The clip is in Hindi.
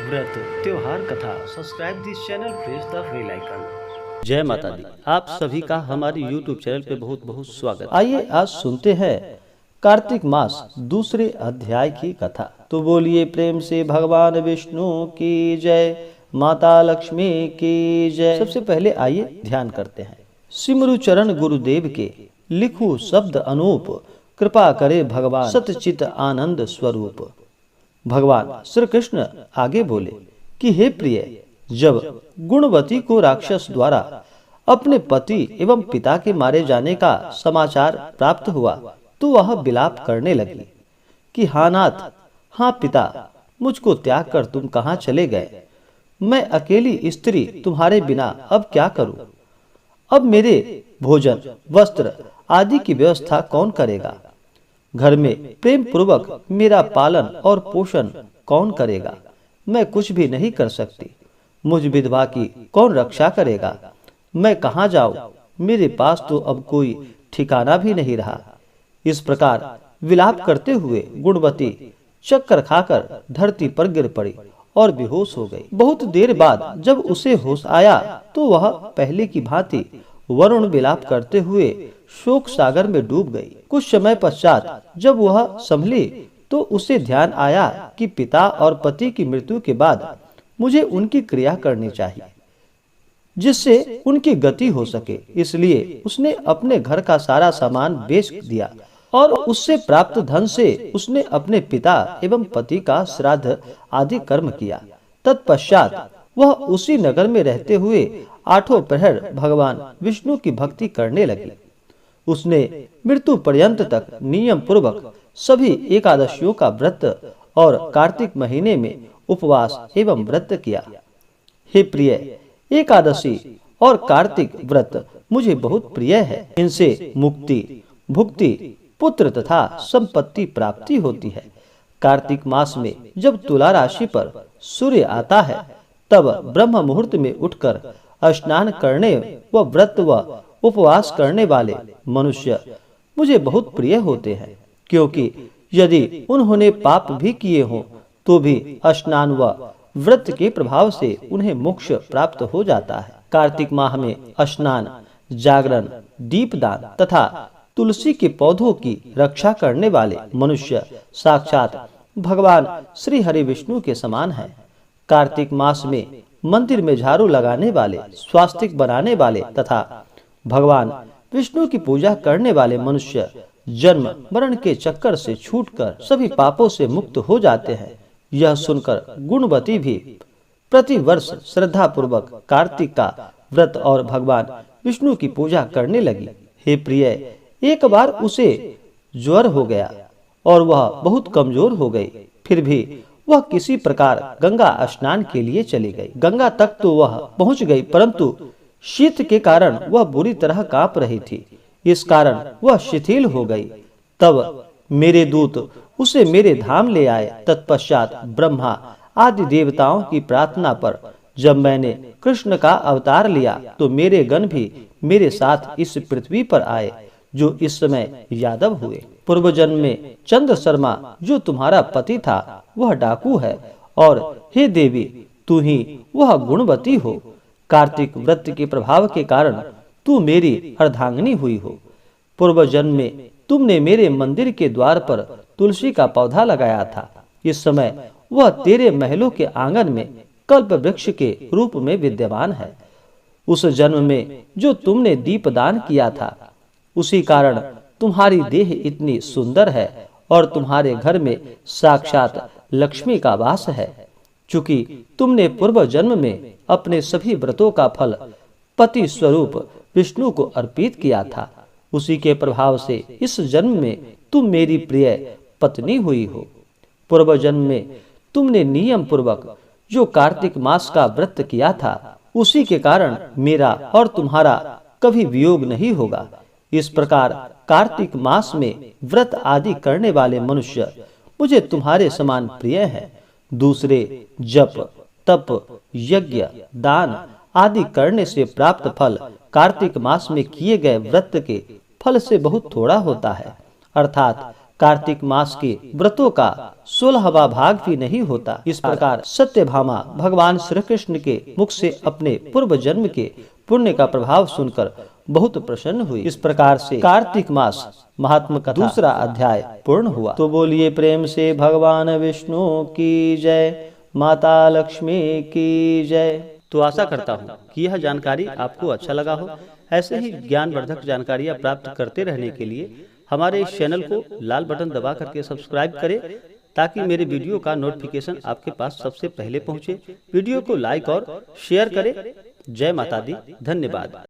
व्रत त्योहार कथा। Subscribe this channel, press the bell icon. जय माता दी। आप सभी का हमारे YouTube चैनल पे बहुत बहुत स्वागत। आइए आज सुनते हैं कार्तिक मास दूसरे अध्याय की कथा। तो बोलिए प्रेम से भगवान विष्णु की जय, माता लक्ष्मी की जय। सबसे पहले आइए ध्यान करते हैं। सिमरु चरण गुरुदेव के लिखू शब्द अनूप, कृपा करे भगवान सतचित आनंद स्वरूप। भगवान श्री कृष्ण आगे बोले कि हे प्रिय, जब गुणवती को राक्षस द्वारा अपने पति एवं पिता के मारे जाने का समाचार प्राप्त हुआ तो वह विलाप करने लगी कि हाँ नाथ, हाँ पिता, मुझको त्याग कर तुम कहाँ चले गए। मैं अकेली स्त्री तुम्हारे बिना अब क्या करूं? अब मेरे भोजन, वस्त्र आदि की व्यवस्था कौन करेगा? घर में प्रेम पूर्वक मेरा पालन और पोषण कौन करेगा? मैं कुछ भी नहीं कर सकती। मुझ विधवा की कौन रक्षा करेगा? मैं कहाँ जाऊं? मेरे पास तो अब कोई ठिकाना भी नहीं रहा। इस प्रकार विलाप करते हुए गुणवती चक्कर खाकर धरती पर गिर पड़ी और बेहोश हो गई। बहुत देर बाद जब उसे होश आया तो वह पहले की भांति वरुण विलाप करते हुए शोक सागर में डूब गई। कुछ समय पश्चात जब वह संभली तो उसे ध्यान आया कि पिता और पति की मृत्यु के बाद मुझे उनकी क्रिया करनी चाहिए जिससे उनकी गति हो सके। इसलिए उसने अपने घर का सारा सामान बेच दिया और उससे प्राप्त धन से उसने अपने पिता एवं पति का श्राद्ध आदि कर्म किया। तत्पश्चात वह उसी नगर में रहते हुए आठों प्रहर भगवान विष्णु की भक्ति करने लगी। उसने मृत्यु पर्यंत तक नियम पूर्वक सभी एकादशियों का व्रत और कार्तिक महीने में उपवास एवं व्रत किया। हे प्रिय, एकादशी और कार्तिक व्रत मुझे बहुत प्रिय है। इनसे मुक्ति, भुक्ति, पुत्र तथा संपत्ति प्राप्ति होती है। कार्तिक मास में जब तुला राशि पर सूर्य आता है तब ब्रह्म मुहूर्त में उठकर स्नान करने व व्रत व उपवास करने वाले मनुष्य मुझे बहुत प्रिय होते हैं, क्योंकि यदि उन्होंने पाप भी किए हों तो भी स्नान व व्रत के प्रभाव से उन्हें मोक्ष प्राप्त हो जाता है। कार्तिक माह में स्नान, जागरण, दीपदान तथा तुलसी के पौधों की रक्षा करने वाले मनुष्य साक्षात भगवान श्री हरि विष्णु के समान है। कार्तिक मास में मंदिर में झाड़ू लगाने वाले, स्वास्तिक बनाने वाले तथा भगवान विष्णु की पूजा करने वाले मनुष्य जन्म मरण के चक्कर से छूटकर सभी पापों से मुक्त हो जाते हैं। यह सुनकर गुणवती भी प्रति वर्ष श्रद्धा पूर्वक कार्तिक का व्रत और भगवान विष्णु की पूजा करने लगी। हे प्रिय, एक बार उसे ज्वर हो गया और वह बहुत कमजोर हो गई। फिर भी वह किसी प्रकार गंगा स्नान के लिए चली गई। गंगा तक तो वह पहुंच गई, परंतु शीत के कारण वह बुरी तरह कांप रही थी। इस कारण वह शिथिल हो गई। तब मेरे दूत उसे मेरे धाम ले आए। तत्पश्चात ब्रह्मा आदि देवताओं की प्रार्थना पर जब मैंने कृष्ण का अवतार लिया तो मेरे गण भी मेरे साथ इस पृथ्वी पर आए, जो इस समय यादव हुए। पूर्व जन्म में चंद्र शर्मा जो तुम्हारा पति था वह डाकू है, और हे देवी, तू ही वह गुणवती हो। कार्तिक व्रत के प्रभाव के कारण तू मेरी अर्धांगिनी हुई हो। पूर्व जन्म में तुमने मेरे मंदिर के द्वार पर तुलसी का पौधा लगाया था। इस समय वह तेरे महलों के आंगन में कल्प वृक्ष के रूप में विद्यमान है। उस जन्म में जो तुमने दीपदान किया था उसी कारण तुम्हारी देह इतनी सुंदर है और तुम्हारे घर में साक्षात लक्ष्मी का वास है। चूंकि तुमने पूर्व जन्म में अपने सभी व्रतों का फल पति स्वरूप विष्णु को अर्पित किया था, उसी के प्रभाव से इस जन्म में तुम मेरी प्रिय पत्नी हुई हो। पूर्व जन्म में तुमने नियम पूर्वक जो कार्तिक मास का व्रत किया था उसी के कारण मेरा और तुम्हारा कभी वियोग नहीं होगा। इस प्रकार कार्तिक मास में व्रत आदि करने वाले मनुष्य मुझे तुम्हारे समान प्रिय हैं। दूसरे जप, तप, यज्ञ, दान आदि करने से प्राप्त फल कार्तिक मास में किए गए व्रत के फल से बहुत थोड़ा होता है। अर्थात कार्तिक मास के व्रतों का 16वां भाग भी नहीं होता। इस प्रकार सत्यभामा भगवान श्री कृष्ण के मुख से अपने पूर्व जन्म के पुण्य का प्रभाव सुनकर बहुत प्रसन्न हुई। इस प्रकार से कार्तिक मास महात्म का दूसरा अध्याय पूर्ण हुआ। तो बोलिए प्रेम से भगवान विष्णु की जय, माता लक्ष्मी की जय। तो आशा करता हूँ कि यह जानकारी आपको अच्छा लगा हो। ऐसे ही ज्ञानवर्धक जानकारियाँ प्राप्त करते रहने के लिए हमारे इस चैनल को लाल बटन दबा करके सब्सक्राइब करें, ताकि मेरे वीडियो का नोटिफिकेशन आपके पास सबसे पहले पहुंचे। वीडियो को लाइक और शेयर करें। जय माता दी, धन्यवाद।